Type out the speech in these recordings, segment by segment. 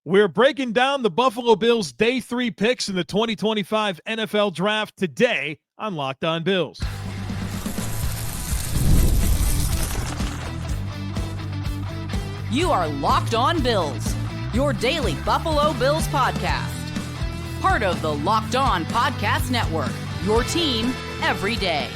We're breaking down the Buffalo Bills Day 3 picks in the 2025 NFL Draft today on Locked On Bills. You are Locked On Bills, your daily Buffalo Bills podcast. Part of the Locked On Podcast Network, your team every day.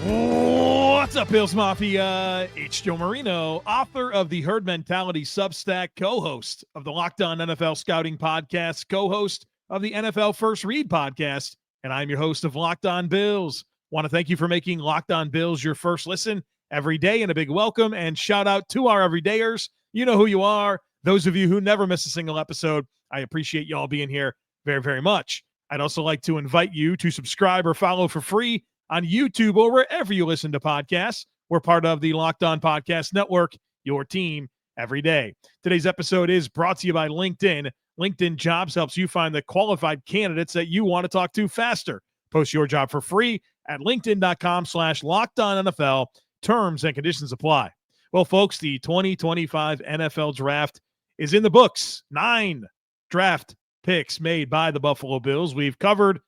What's up, Bills Mafia? It's Joe Marino, author of the Herd Mentality Substack, co-host of the Locked On NFL Scouting Podcast, co-host of the NFL First Read Podcast, and I'm your host of Locked On Bills. Want to thank you for making Locked On Bills your first listen every day, and a big welcome and shout out to our everydayers. You know who you are. Those of you who never miss a single episode, I appreciate you all being here very, very much. I'd also like to invite you to subscribe or follow for free on YouTube or wherever you listen to podcasts. We're part of the Locked On Podcast Network, your team every day. Today's episode is brought to you by LinkedIn. LinkedIn Jobs helps you find the qualified candidates that you want to talk to faster. Post your job for free at linkedin.com/LockedOnNFL. Terms and conditions apply. Well, folks, the 2025 NFL Draft is in the books. 9 draft picks made by the Buffalo Bills. We've covered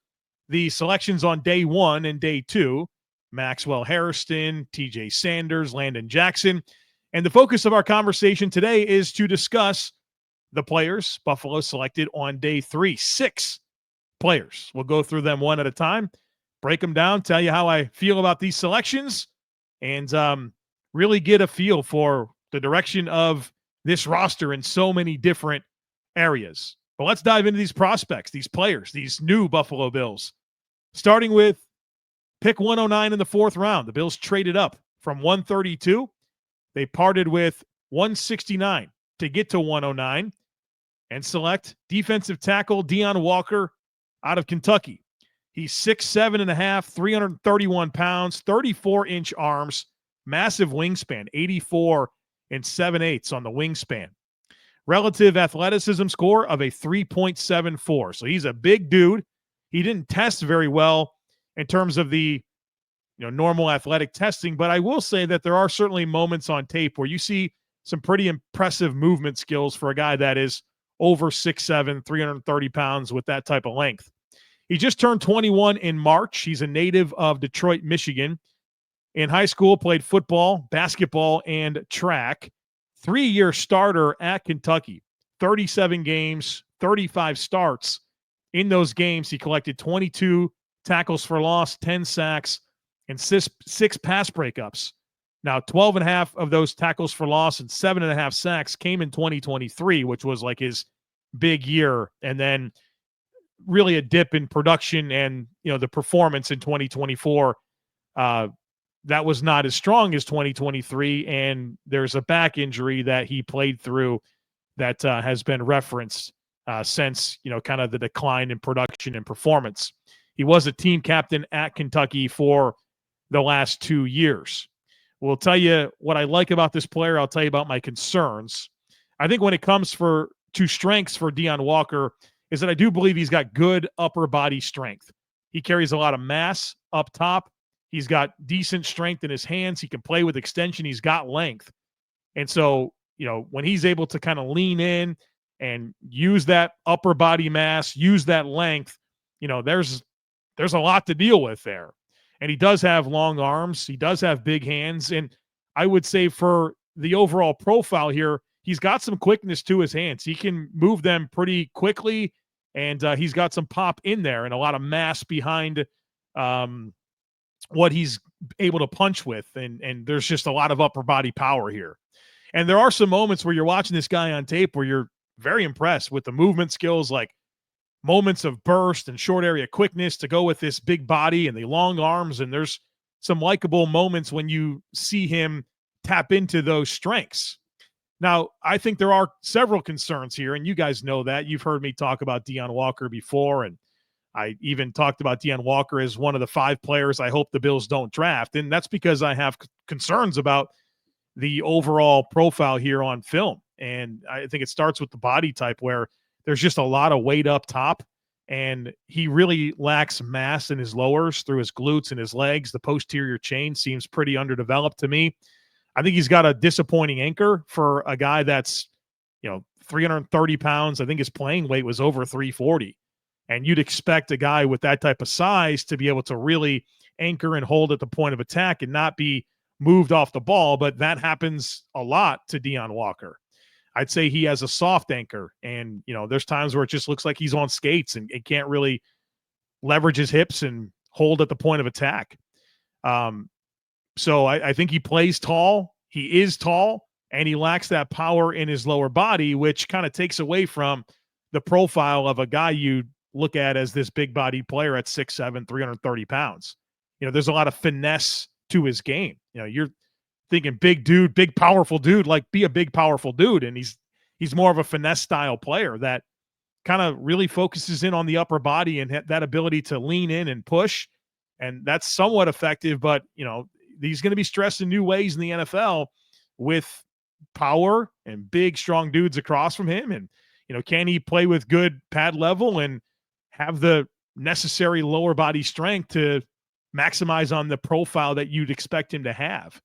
the selections on day 1 and day 2, Maxwell Hairston, TJ Sanders, Landon Jackson. And the focus of our conversation today is to discuss the players Buffalo selected on day 3. 6 players. We'll go through them one at a time, break them down, tell you how I feel about these selections, and really get a feel for the direction of this roster in so many different areas. But let's dive into these prospects, these players, these new Buffalo Bills. Starting with pick 109 in the 4th round. The Bills traded up from 132. They parted with 169 to get to 109 and select defensive tackle Deone Walker out of Kentucky. He's 6'7.5", 331 pounds, 34-inch arms, massive wingspan, 84 7/8 on the wingspan. Relative athleticism score of a 3.74. So he's a big dude. He didn't test very well in terms of the normal athletic testing, but I will say that there are certainly moments on tape where you see some pretty impressive movement skills for a guy that is over 6'7", 330 pounds with that type of length. He just turned 21 in March. He's a native of Detroit, Michigan. In high school, played football, basketball, and track. 3-year starter at Kentucky. 37 games, 35 starts. In those games, he collected 22 tackles for loss, 10 sacks, and 6 pass breakups. Now, 12.5 of those tackles for loss and 7.5 sacks came in 2023, which was like his big year. And then really a dip in production and, the performance in 2024. That was not as strong as 2023. And there's a back injury that he played through that has been referenced since, kind of the decline in production and performance. He was a team captain at Kentucky for the last 2 years. We'll tell you what I like about this player. I'll tell you about my concerns. I think when it comes to strengths for Deone Walker is that I do believe he's got good upper body strength. He carries a lot of mass up top. He's got decent strength in his hands. He can play with extension. He's got length. And so, when he's able to kind of lean in and use that upper body mass, use that length, there's a lot to deal with there. And he does have long arms. He does have big hands. And I would say for the overall profile here, he's got some quickness to his hands. He can move them pretty quickly, and he's got some pop in there and a lot of mass behind what he's able to punch with. And there's just a lot of upper body power here. And there are some moments where you're watching this guy on tape where you're very impressed with the movement skills, like moments of burst and short area quickness to go with this big body and the long arms. And there's some likable moments when you see him tap into those strengths. Now, I think there are several concerns here, and you guys know that. You've heard me talk about Deone Walker before, and I even talked about Deone Walker as one of the 5 players I hope the Bills don't draft, and that's because I have concerns about the overall profile here on film. And I think it starts with the body type, where there's just a lot of weight up top, and he really lacks mass in his lowers through his glutes and his legs. The posterior chain seems pretty underdeveloped to me. I think he's got a disappointing anchor for a guy that's, 330 pounds. I think his playing weight was over 340. And you'd expect a guy with that type of size to be able to really anchor and hold at the point of attack and not be moved off the ball. But that happens a lot to Deone Walker. I'd say he has a soft anchor. And, there's times where it just looks like he's on skates and can't really leverage his hips and hold at the point of attack. So I think he plays tall. He is tall, and he lacks that power in his lower body, which kind of takes away from the profile of a guy you look at as this big body player at 6'7", 330 pounds. There's a lot of finesse to his game. You're thinking big dude, big powerful dude, like be a big powerful dude. And he's more of a finesse style player that kind of really focuses in on the upper body and that ability to lean in and push. And that's somewhat effective, but he's going to be stressed in new ways in the NFL with power and big, strong dudes across from him. And, can he play with good pad level and have the necessary lower body strength to maximize on the profile that you'd expect him to have?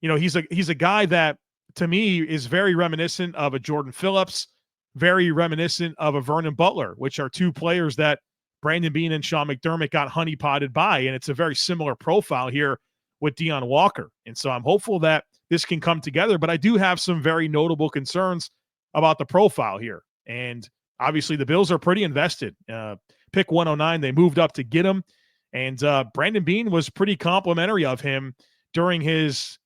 He's a guy that, to me, is very reminiscent of a Jordan Phillips, very reminiscent of a Vernon Butler, which are two players that Brandon Beane and Sean McDermott got honeypotted by. And it's a very similar profile here with Deone Walker. And so I'm hopeful that this can come together, but I do have some very notable concerns about the profile here. And obviously the Bills are pretty invested. Pick 109, they moved up to get him. And Brandon Beane was pretty complimentary of him during his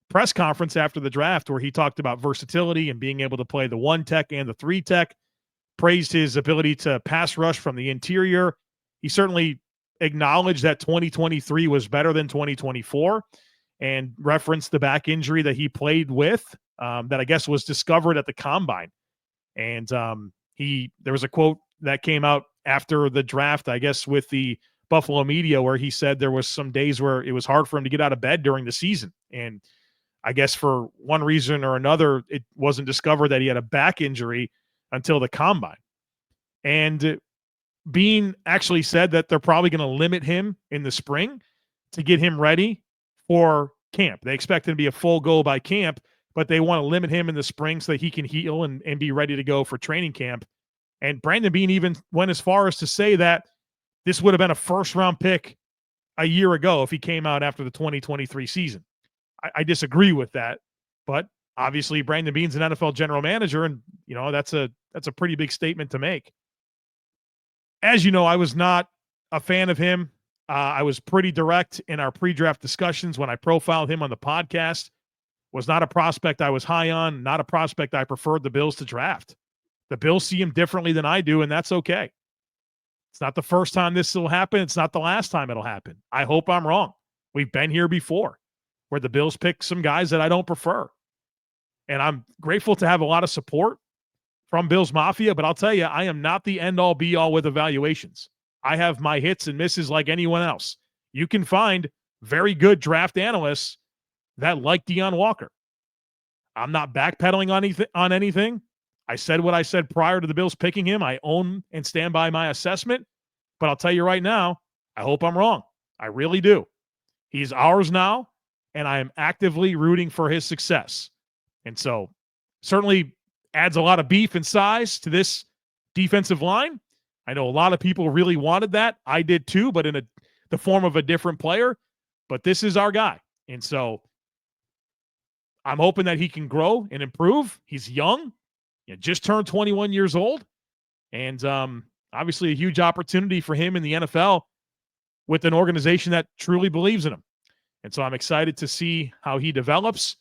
press conference after the draft, where he talked about versatility and being able to play the 1 tech and the 3 tech, praised his ability to pass rush from the interior. He certainly acknowledged that 2023 was better than 2024 and referenced the back injury that he played with that I guess was discovered at the combine. And there was a quote that came out after the draft, I guess, with the Buffalo media, where he said there was some days where it was hard for him to get out of bed during the season. And I guess for one reason or another, it wasn't discovered that he had a back injury until the combine. And Beane actually said that they're probably going to limit him in the spring to get him ready for camp. They expect him to be a full go by camp, but they want to limit him in the spring so that he can heal and be ready to go for training camp. And Brandon Beane even went as far as to say that this would have been a first-round pick a year ago if he came out after the 2023 season. I disagree with that, but obviously Brandon Beane's an NFL general manager, and that's a pretty big statement to make. As you know, I was not a fan of him. I was pretty direct in our pre-draft discussions when I profiled him on the podcast. Was not a prospect I was high on, not a prospect I preferred the Bills to draft. The Bills see him differently than I do, and that's okay. It's not the first time this will happen. It's not the last time it'll happen. I hope I'm wrong. We've been here before, where the Bills pick some guys that I don't prefer. And I'm grateful to have a lot of support from Bills Mafia, but I'll tell you, I am not the end-all be-all with evaluations. I have my hits and misses like anyone else. You can find very good draft analysts that like Deone Walker. I'm not backpedaling on anything. I said what I said prior to the Bills picking him. I own and stand by my assessment. But I'll tell you right now, I hope I'm wrong. I really do. He's ours now, and I am actively rooting for his success. And so certainly adds a lot of beef and size to this defensive line. I know a lot of people really wanted that. I did too, but in the form of a different player. But this is our guy. And so I'm hoping that he can grow and improve. He's young. He just turned 21 years old. And obviously a huge opportunity for him in the NFL with an organization that truly believes in him. And so I'm excited to see how he develops.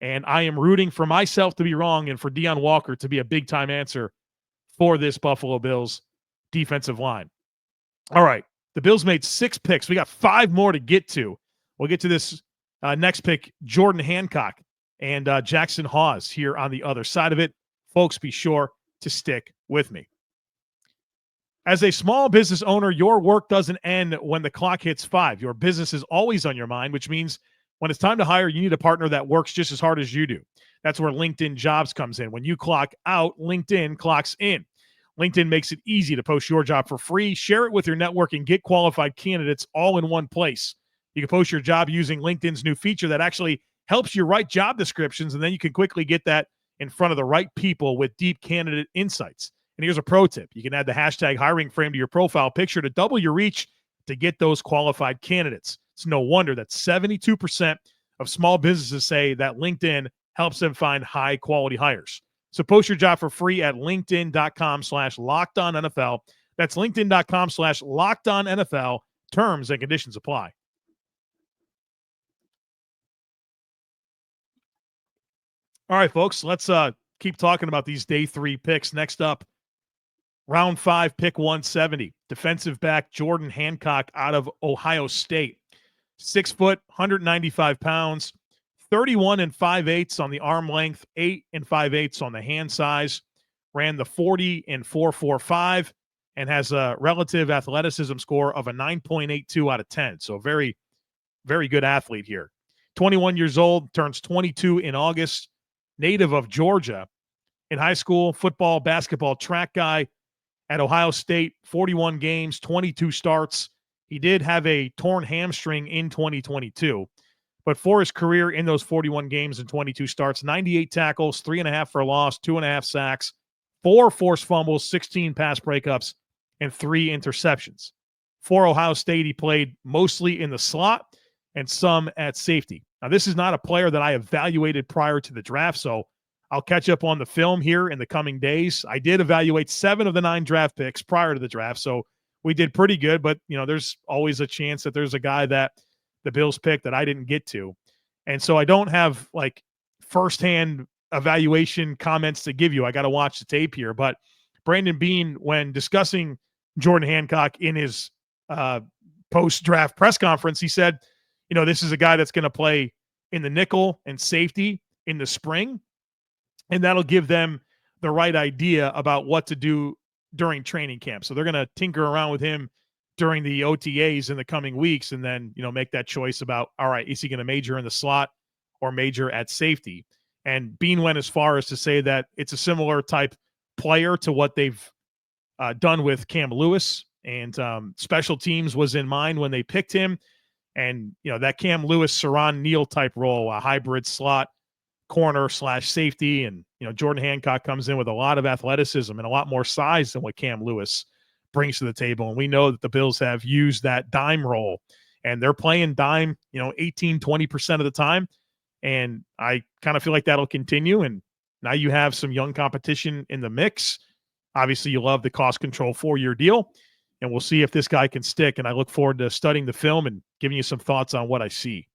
And I am rooting for myself to be wrong and for Deone Walker to be a big-time answer for this Buffalo Bills defensive line. All right. The Bills made 6 picks. We got 5 more to get to. We'll get to this next pick, Jordan Hancock and Jackson Hawes here on the other side of it. Folks, be sure to stick with me. As a small business owner, your work doesn't end when the clock hits 5. Your business is always on your mind, which means when it's time to hire, you need a partner that works just as hard as you do. That's where LinkedIn Jobs comes in. When you clock out, LinkedIn clocks in. LinkedIn makes it easy to post your job for free, share it with your network, and get qualified candidates all in one place. You can post your job using LinkedIn's new feature that actually helps you write job descriptions, and then you can quickly get that in front of the right people with deep candidate insights. And here's a pro tip. You can add the hashtag hiring frame to your profile picture to double your reach to get those qualified candidates. It's no wonder that 72% of small businesses say that LinkedIn helps them find high quality hires. So post your job for free at linkedin.com/LockedOnNFL. That's linkedin.com/LockedOnNFL. Terms and conditions apply. All right, folks, let's keep talking about these day 3 picks. Next up, round 5, pick 170. Defensive back Jordan Hancock out of Ohio State. 6 foot, 195 pounds, 31 5/8 on the arm length, 8 5/8 on the hand size. Ran the 40 4.45 and has a relative athleticism score of a 9.82 out of 10. So very, very good athlete here. 21 years old, turns 22 in August. Native of Georgia. In high school, football, basketball, track guy. At Ohio State, 41 games, 22 starts. He did have a torn hamstring in 2022. But for his career in those 41 games and 22 starts, 98 tackles, 3.5 for loss, 2.5 sacks, 4 forced fumbles, 16 pass breakups, and 3 interceptions. For Ohio State, he played mostly in the slot and some at safety. Now, this is not a player that I evaluated prior to the draft, so I'll catch up on the film here in the coming days. I did evaluate 7 of the 9 draft picks prior to the draft, so we did pretty good, but, there's always a chance that there's a guy that the Bills picked that I didn't get to. And so I don't have, firsthand evaluation comments to give you. I got to watch the tape here. But Brandon Beane, when discussing Jordan Hancock in his post-draft press conference, he said, this is a guy that's going to play in the nickel and safety in the spring, and that'll give them the right idea about what to do during training camp. So they're going to tinker around with him during the OTAs in the coming weeks and then, make that choice about, all right, is he going to major in the slot or major at safety? And Beane went as far as to say that it's a similar type player to what they've done with Cam Lewis, and special teams was in mind when they picked him. And, that Cam Lewis, Saron Neal type role, a hybrid slot corner / safety. And, Jordan Hancock comes in with a lot of athleticism and a lot more size than what Cam Lewis brings to the table. And we know that the Bills have used that dime role, and they're playing dime, 18, 20% of the time. And I kind of feel like that'll continue. And now you have some young competition in the mix. Obviously, you love the cost control 4-year deal, and we'll see if this guy can stick. And I look forward to studying the film and giving you some thoughts on what I see.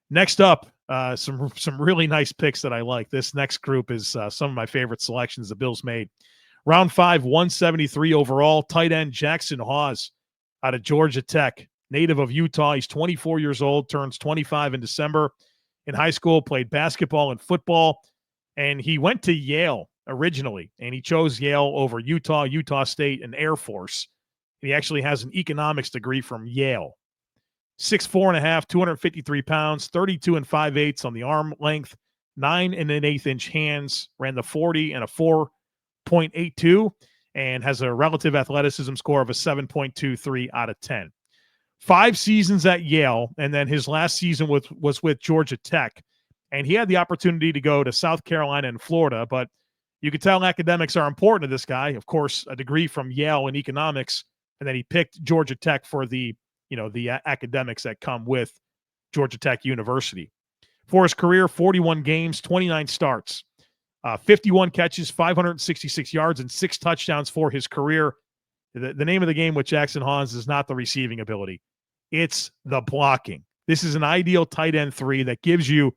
Next up, some really nice picks that I like. This next group is some of my favorite selections the Bills made. Round 5, 173 overall, tight end Jackson Hawes out of Georgia Tech, native of Utah. He's 24 years old, turns 25 in December. In high school, played basketball and football, and he went to Yale originally, and he chose Yale over Utah, Utah State, and Air Force. He actually has an economics degree from Yale. 6'4.5", 253 pounds, 32 5/8 on the arm length, 9 1/8 inch hands, ran the 40 and a 4.82, and has a relative athleticism score of a 7.23 out of 10. 5 seasons at Yale, and then his last season was with Georgia Tech. And he had the opportunity to go to South Carolina and Florida, but you could tell academics are important to this guy. Of course, a degree from Yale in economics, and then he picked Georgia Tech for the academics that come with Georgia Tech University. For his career, 41 games, 29 starts, 51 catches, 566 yards, and 6 touchdowns for his career. The name of the game with Jackson Hawes is not the receiving ability. It's the blocking. This is an ideal tight end 3 that gives you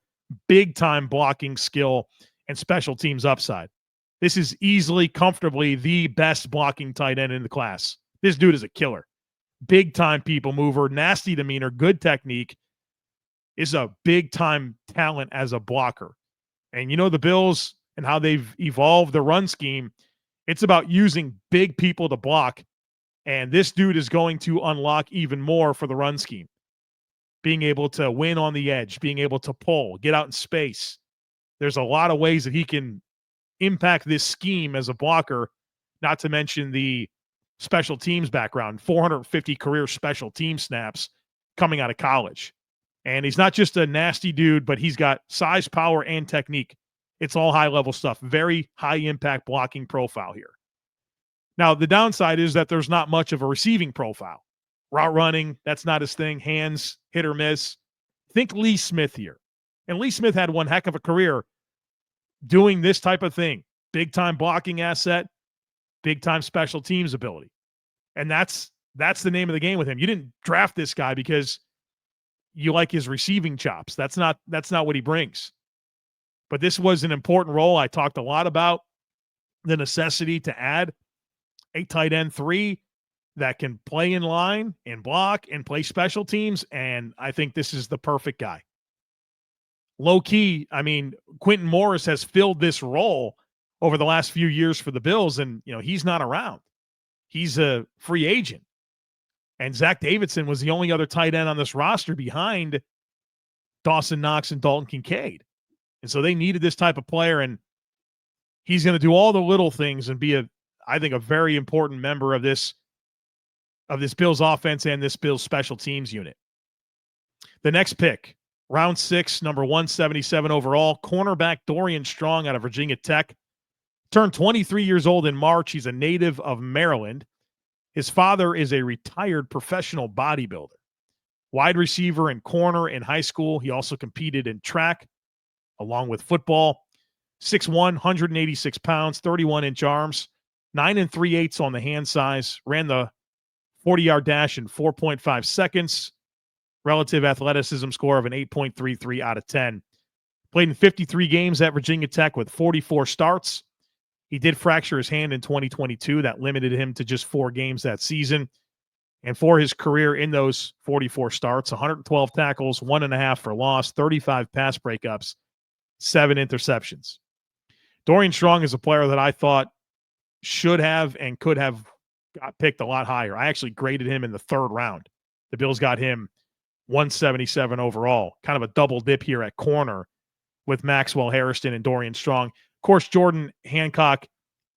big-time blocking skill and special teams upside. This is easily, comfortably the best blocking tight end in the class. This dude is a killer. Big-time people mover, nasty demeanor, good technique. Is a big-time talent as a blocker. And the Bills and how they've evolved the run scheme, it's about using big people to block. And this dude is going to unlock even more for the run scheme. Being able to win on the edge, being able to pull, get out in space. There's a lot of ways that he can impact this scheme as a blocker, not to mention the special teams background, 450 career special team snaps coming out of college. And he's not just a nasty dude, but he's got size, power, and technique. It's all high-level stuff. Very high-impact blocking profile here. Now, the downside is that there's not much of a receiving profile. Route running, that's not his thing. Hands, hit or miss. Think Lee Smith here. And Lee Smith had one heck of a career doing this type of thing. Big-time blocking asset, big-time special teams ability. And that's the name of the game with him. You didn't draft this guy because you like his receiving chops. That's not what he brings. But this was an important role. I talked a lot about the necessity to add a tight end 3 that can play in line and block and play special teams, and I think this is the perfect guy. Low key, I mean, Quentin Morris has filled this role over the last few years for the Bills, and he's not around. He's a free agent. And Zach Davidson was the only other tight end on this roster behind Dawson Knox and Dalton Kincaid. And so they needed this type of player, and he's going to do all the little things and be I think a very important member of this Bills offense and this Bills special teams unit. The next pick, round 6, number 177 overall, cornerback Dorian Strong out of Virginia Tech. Turned 23 years old in March. He's a native of Maryland. His father is a retired professional bodybuilder. Wide receiver and corner in high school. He also competed in track along with football. 6'1", 186 pounds, 31-inch arms, 9 3/8 on the hand size. Ran the 40-yard dash in 4.5 seconds. Relative athleticism score of an 8.33 out of 10. Played in 53 games at Virginia Tech with 44 starts. He did fracture his hand in 2022. That limited him to just 4 games that season. And for his career in those 44 starts, 112 tackles, 1.5 for loss, 35 pass breakups, 7 interceptions. Dorian Strong is a player that I thought should have and could have got picked a lot higher. I actually graded him in the 3rd round. The Bills got him 177 overall. Kind of a double dip here at corner with Maxwell Hairston and Dorian Strong. Of course, Jordan Hancock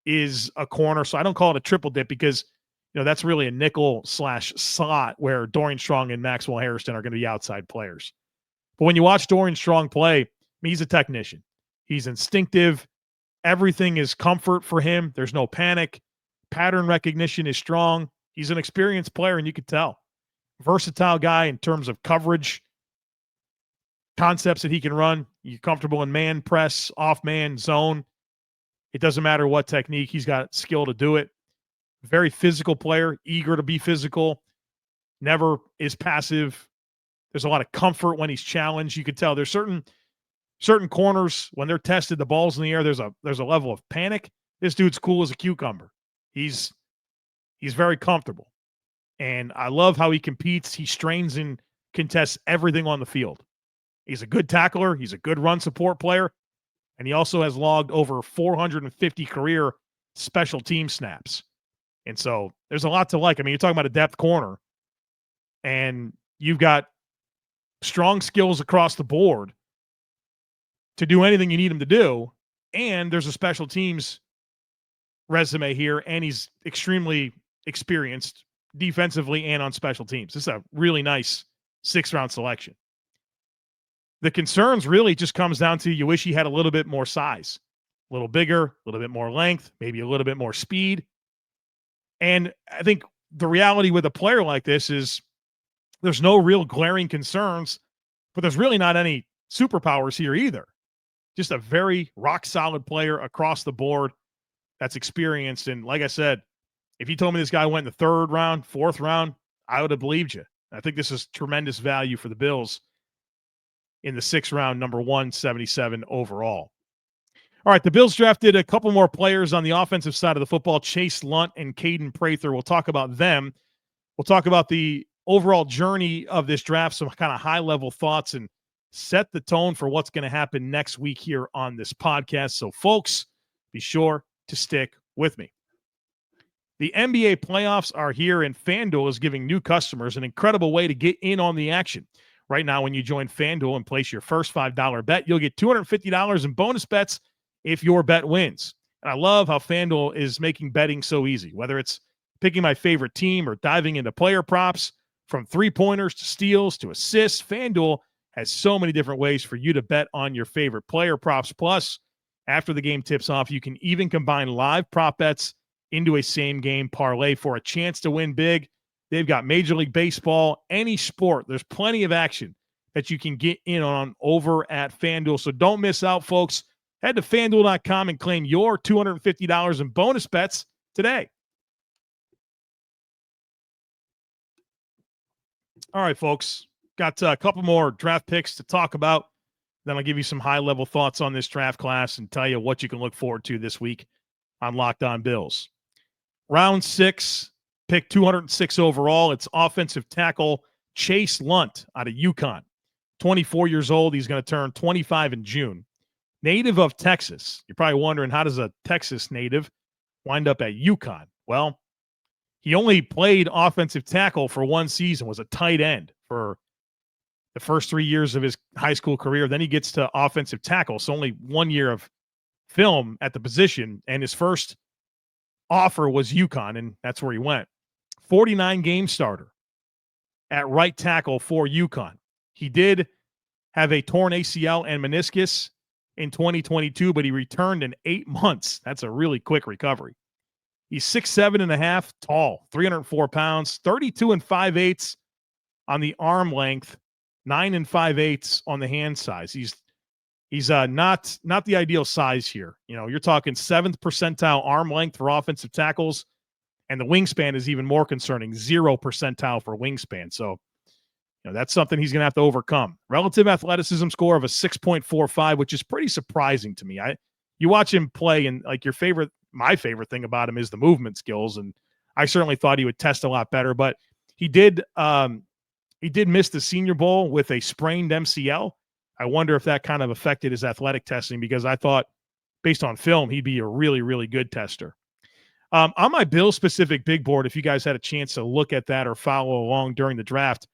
is a corner, so I don't call it a triple dip because that's really a nickel/slot where Dorian Strong and Maxwell Hairston are going to be outside players. But when you watch Dorian Strong play, he's a technician. He's instinctive. Everything is comfort for him. There's no panic. Pattern recognition is strong. He's an experienced player, and you could tell. Versatile guy in terms of coverage, concepts that he can run. You're comfortable in man, press, off man, zone. It doesn't matter what technique. He's got skill to do it. Very physical player, eager to be physical. Never is passive. There's a lot of comfort when he's challenged. You could tell there's certain corners when they're tested, the ball's in the air. There's a level of panic. This dude's cool as a cucumber. He's very comfortable. And I love how he competes. He strains and contests everything on the field. He's a good tackler. He's a good run support player. And he also has logged over 450 career special team snaps. And so there's a lot to like. I mean, you're talking about a depth corner. And you've got strong skills across the board to do anything you need him to do. And there's a special teams resume here. And he's extremely experienced defensively and on special teams. This is a really nice 6th-round selection. The concerns really just comes down to you wish he had a little bit more size, a little bigger, a little bit more length, maybe a little bit more speed. And I think the reality with a player like this is there's no real glaring concerns, but there's really not any superpowers here either. Just a very rock-solid player across the board that's experienced. And like I said, if you told me this guy went in the 3rd round, 4th round, I would have believed you. I think this is tremendous value for the Bills in the 6th round, number 177 overall. All right, the Bills drafted a couple more players on the offensive side of the football, Chase Lundt and Kaden Prather. We'll talk about them. We'll talk about the overall journey of this draft, some kind of high-level thoughts, and set the tone for what's going to happen next week here on this podcast. So, folks, be sure to stick with me. The NBA playoffs are here, and FanDuel is giving new customers an incredible way to get in on the action. Right now, when you join FanDuel and place your first $5 bet, you'll get $250 in bonus bets if your bet wins. And I love how FanDuel is making betting so easy, whether it's picking my favorite team or diving into player props, from three-pointers to steals to assists. FanDuel has so many different ways for you to bet on your favorite player props. Plus, after the game tips off. You can even combine live prop bets into a same-game parlay for a chance to win big. They've got Major League Baseball, any sport. There's plenty of action that you can get in on over at FanDuel. So don't miss out, folks. Head to FanDuel.com and claim your $250 in bonus bets today. All right, folks. Got a couple more draft picks to talk about. Then I'll give you some high-level thoughts on this draft class and tell you what you can look forward to this week on Locked On Bills. Round 6, pick 206 overall. It's offensive tackle Chase Lundt out of UConn. 24 years old. He's going to turn 25 in June. Native of Texas. You're probably wondering, how does a Texas native wind up at UConn? Well, he only played offensive tackle for one season, was a tight end for the first 3 years of his high school career. Then he gets to offensive tackle. So only 1 year of film at the position. And his first offer was UConn, and that's where he went. 49 game starter at right tackle for UConn. He did have a torn ACL and meniscus in 2022, but he returned in 8 months. That's a really quick recovery. He's 6'7.5", tall, 304 pounds, 32 5/8 on the arm length, 9 5/8 on the hand size. He's not the ideal size here. You know, you're talking 7th percentile arm length for offensive tackles, and the wingspan is even more concerning, 0 percentile for wingspan. So, you know, that's something he's going to have to overcome. Relative athleticism score of a 6.45, which is pretty surprising to me. You watch him play, and like my favorite thing about him is the movement skills, and I certainly thought he would test a lot better, but he did miss the Senior Bowl with a sprained MCL. I wonder if that kind of affected his athletic testing, because I thought, based on film, he'd be a really, really good tester. On my Bill-specific big board, if you guys had a chance to look at that or follow along during the draft,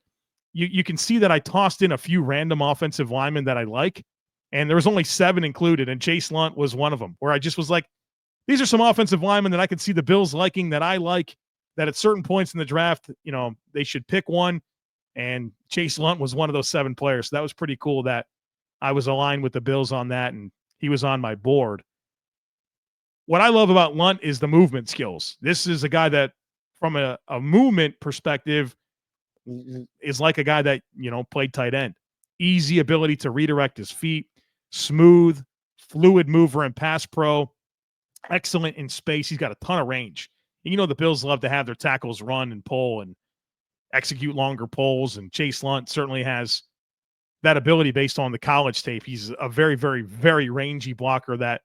you can see that I tossed in a few random offensive linemen that I like, and there was only 7 included, and Chase Lundt was one of them, where I just was like, these are some offensive linemen that I could see the Bills liking, that I like, that at certain points in the draft, you know, they should pick one. And Chase Lundt was one of those 7 players. So that was pretty cool that I was aligned with the Bills on that, and he was on my board. What I love about Lundt is the movement skills. This is a guy that, from a movement perspective, is like a guy that, you know, played tight end. Easy ability to redirect his feet, smooth, fluid mover and pass pro, excellent in space. He's got a ton of range. You know, the Bills love to have their tackles run and pull and execute longer pulls, and Chase Lundt certainly has that ability based on the college tape. He's a very, very, very rangy blocker that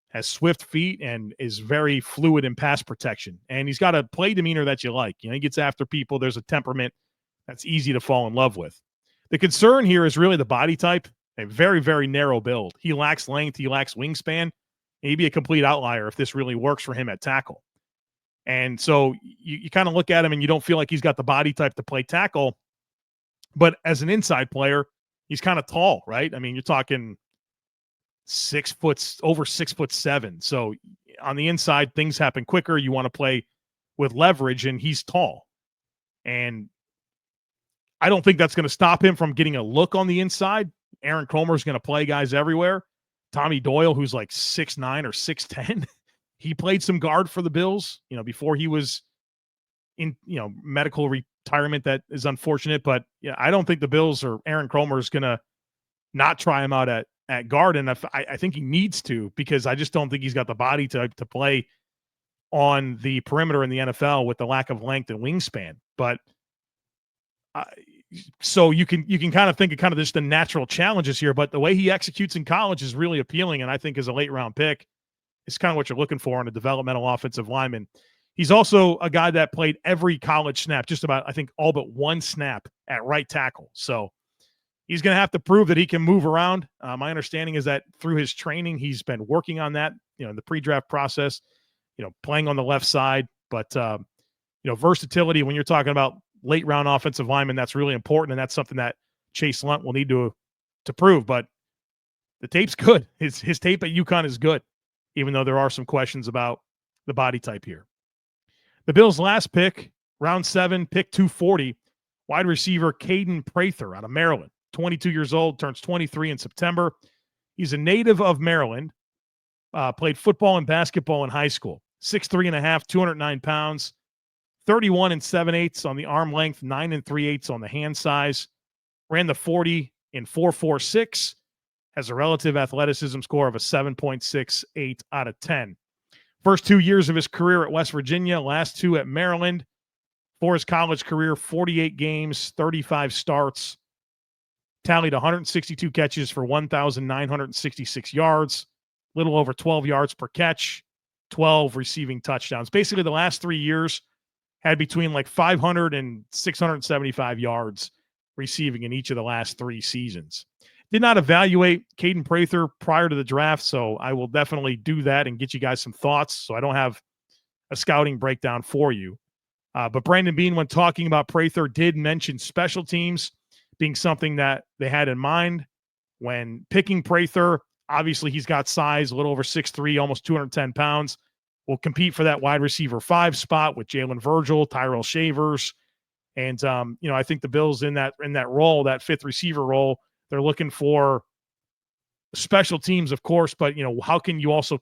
has swift feet and is very fluid in pass protection. And he's got a play demeanor that you like. You know, he gets after people. There's a temperament that's easy to fall in love with. The concern here is really the body type, a very, very narrow build. He lacks length. He lacks wingspan. He'd be a complete outlier if this really works for him at tackle. And so you kind of look at him and you don't feel like he's got the body type to play tackle. But as an inside player, he's kind of tall, right? I mean, you're talking over 6'7". So on the inside, things happen quicker. You want to play with leverage, and he's tall. And I don't think that's going to stop him from getting a look on the inside. Aaron Kromer is going to play guys everywhere. Tommy Doyle, who's like 6'9" or 6'10", he played some guard for the Bills, you know, before he was in, you know, medical retirement. That is unfortunate, but yeah, I don't think the Bills or Aaron Kromer is going to not try him out at guard. And I think he needs to, because I just don't think he's got the body to play on the perimeter in the NFL with the lack of length and wingspan. But so you can kind of think of kind of just the natural challenges here, but the way he executes in college is really appealing. And I think as a late round pick, it's kind of what you're looking for in a developmental offensive lineman. He's also a guy that played every college snap, just about, I think, all but one snap at right tackle. So he's going to have to prove that he can move around. My understanding is that through his training, he's been working on that, you know, the pre-draft process, you know, playing on the left side. But, you know, versatility, when you're talking about late round offensive lineman, that's really important. And that's something that Chase Lundt will need to prove. But the tape's good. His tape at UConn is good, even though there are some questions about the body type here. The Bills' last pick, round 7, pick 240, wide receiver Kaden Prather out of Maryland, 22 years old, turns 23 in September. He's a native of Maryland, Played football and basketball in high school. 6'3.5", 209 pounds, 31 7/8 on the arm length, 9 3/8 on the hand size. Ran the 40 in 4.46. Has a relative athleticism score of a 7.68 out of 10. First 2 years of his career at West Virginia, last 2 at Maryland. For his college career, 48 games, 35 starts, tallied 162 catches for 1,966 yards, little over 12 yards per catch, 12 receiving touchdowns. Basically, the last 3 years had between like 500 and 675 yards receiving in each of the last 3 seasons. Did not evaluate Kaden Prather prior to the draft, so I will definitely do that and get you guys some thoughts, so I don't have a scouting breakdown for you. But Brandon Beane, when talking about Prather, did mention special teams being something that they had in mind when picking Prather. Obviously, he's got size, a little over 6'3", almost 210 pounds. Will compete for that wide receiver 5 spot with Jalen Virgil, Tyrell Shavers. And, I think the Bills in that role, that 5th receiver role, they're looking for special teams, of course, but, how can you also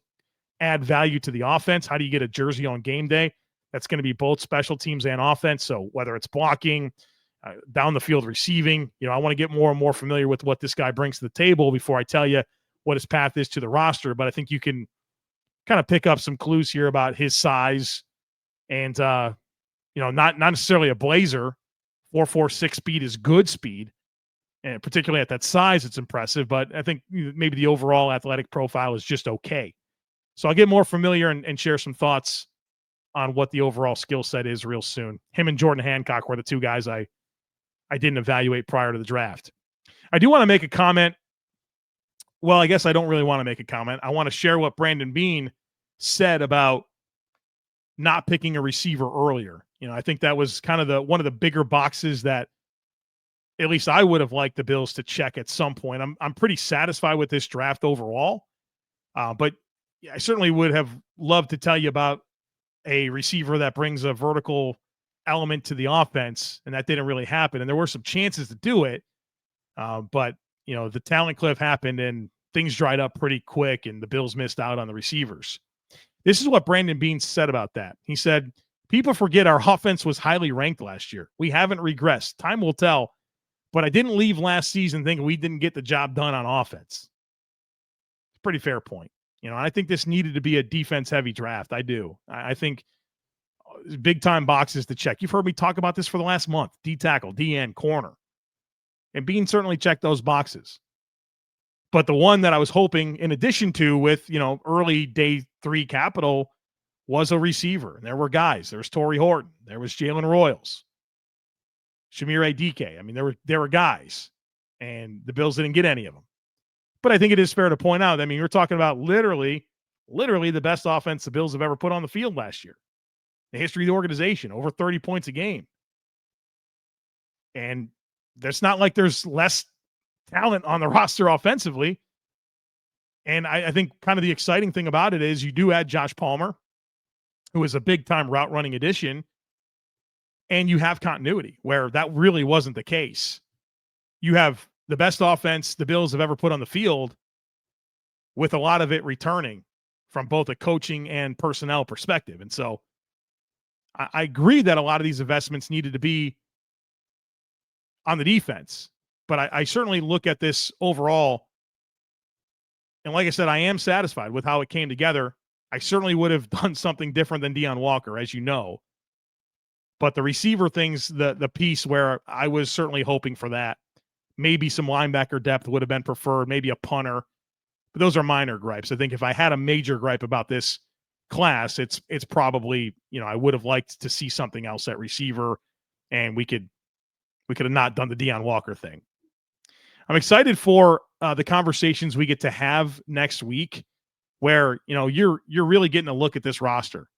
add value to the offense? How do you get a jersey on game day? That's going to be both special teams and offense. So whether it's blocking, down the field receiving, I want to get more and more familiar with what this guy brings to the table before I tell you what his path is to the roster. But I think you can kind of pick up some clues here about his size and, not necessarily a blazer. 4.46 speed is good speed. And particularly at that size, it's impressive. But I think maybe the overall athletic profile is just okay. So I'll get more familiar and share some thoughts on what the overall skill set is real soon. Him and Jordan Hancock were the 2 guys I didn't evaluate prior to the draft. I do want to make a comment. Well, I guess I don't really want to make a comment. I want to share what Brandon Beane said about not picking a receiver earlier. I think that was kind of one of the bigger boxes that at least I would have liked the Bills to check at some point. I'm pretty satisfied with this draft overall, but I certainly would have loved to tell you about a receiver that brings a vertical element to the offense, and that didn't really happen. And there were some chances to do it, but the talent cliff happened and things dried up pretty quick, and the Bills missed out on the receivers. This is what Brandon Beane said about that. He said, "People forget our offense was highly ranked last year. We haven't regressed. Time will tell, but I didn't leave last season thinking we didn't get the job done on offense." It's a pretty fair point. I think this needed to be a defense-heavy draft. I do. I think big-time boxes to check. You've heard me talk about this for the last month. D-tackle, D-end, corner. And Beane certainly checked those boxes. But the one that I was hoping, in addition to with, early day 3 capital, was a receiver. And there were guys. There was Torrey Horton. There was Jalen Royals. Shamir Adike. I mean, there were guys. And the Bills didn't get any of them. But I think it is fair to point out, you're talking about literally the best offense the Bills have ever put on the field last year. The history of the organization, over 30 points a game. And it's not like there's less talent on the roster offensively. And I think kind of the exciting thing about it is you do add Josh Palmer, who is a big-time route running addition, and you have continuity where that really wasn't the case. You have the best offense the Bills have ever put on the field, with a lot of it returning from both a coaching and personnel perspective. And so I agree that a lot of these investments needed to be on the defense, but I certainly look at this overall. And like I said, I am satisfied with how it came together. I certainly would have done something different than Deone Walker, as you know. But the receiver things, the piece where I was certainly hoping for that, maybe some linebacker depth would have been preferred, maybe a punter. But those are minor gripes. I think if I had a major gripe about this class, it's probably, I would have liked to see something else at receiver, and we could have not done the Deone Walker thing. I'm excited for the conversations we get to have next week, where you're really getting a look at this roster,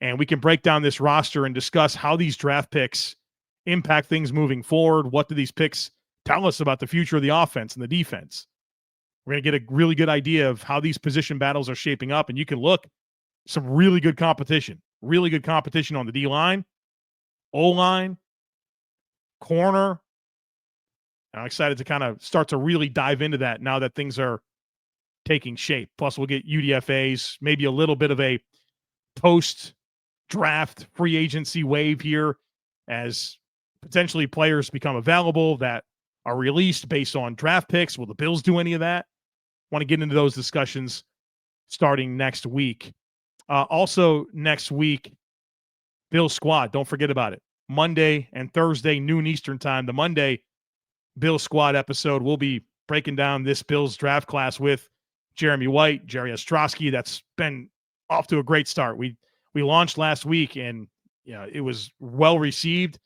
and we can break down this roster and discuss how these draft picks impact things moving forward. What do these picks tell us about the future of the offense and the defense? We're going to get a really good idea of how these position battles are shaping up, and you can look some really good competition on the D-line, O-line, corner. I'm excited to kind of start to really dive into that now that things are taking shape. Plus, we'll get UDFAs, maybe a little bit of a post-draft free agency wave here as potentially players become available that are released based on draft picks. Will the Bills do any of that? Want to get into those discussions starting next week. Also, next week, Bills squad. Don't forget about it. Monday and Thursday, noon Eastern time. The Monday Bills squad episode, we'll be breaking down this Bills draft class with Jeremy White, Jerry Ostrowski. That's been off to a great start. We launched last week, and it was well received,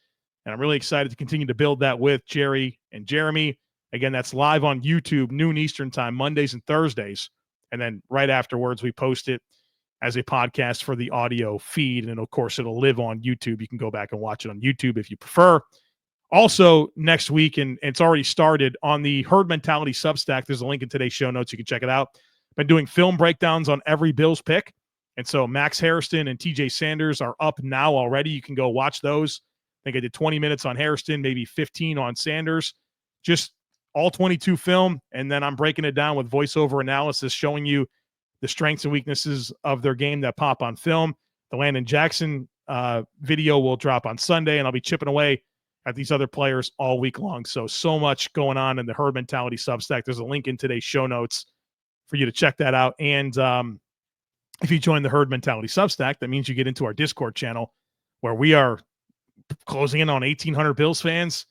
and I'm really excited to continue to build that with Jerry and Jeremy. Again, that's live on YouTube, noon Eastern time, Mondays and Thursdays, and then right afterwards we post it as a podcast for the audio feed, and of course it'll live on YouTube. You can go back and watch it on YouTube if you prefer. Also, next week, and it's already started on the Herd Mentality Substack. There's a link in today's show notes. You can check it out. Been doing film breakdowns on every Bills pick. And so Max Hairston and TJ Sanders are up now already. You can go watch those. I think I did 20 minutes on Hairston, maybe 15 on Sanders. Just all 22 film. And then I'm breaking it down with voiceover analysis, showing you the strengths and weaknesses of their game that pop on film. The Landon Jackson video will drop on Sunday, and I'll be chipping away at these other players all week long. So much going on in the Herd Mentality Substack. There's a link in today's show notes for you to check that out. And if you join the Herd Mentality Substack, that means you get into our Discord channel where we are closing in on 1,800 Bills fans.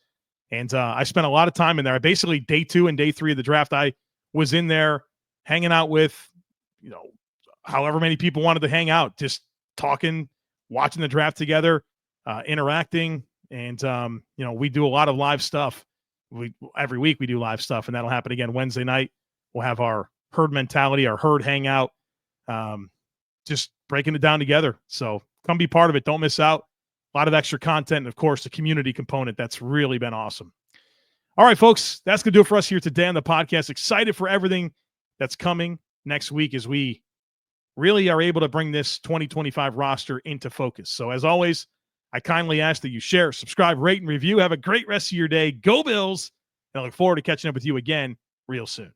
And I spent a lot of time in there. Basically, day 2 and day 3 of the draft, I was in there hanging out with, however many people wanted to hang out, just talking, watching the draft together, interacting. And, we do a lot of live stuff. Every week we do live stuff, and that'll happen again Wednesday night. We'll have our Herd Mentality, our Herd Hangout, just breaking it down together. So come be part of it. Don't miss out. A lot of extra content, and, of course, the community component. That's really been awesome. All right, folks, that's going to do it for us here today on the podcast. Excited for everything that's coming next week as we really are able to bring this 2025 roster into focus. So, as always, I kindly ask that you share, subscribe, rate, and review. Have a great rest of your day. Go Bills. And I look forward to catching up with you again real soon.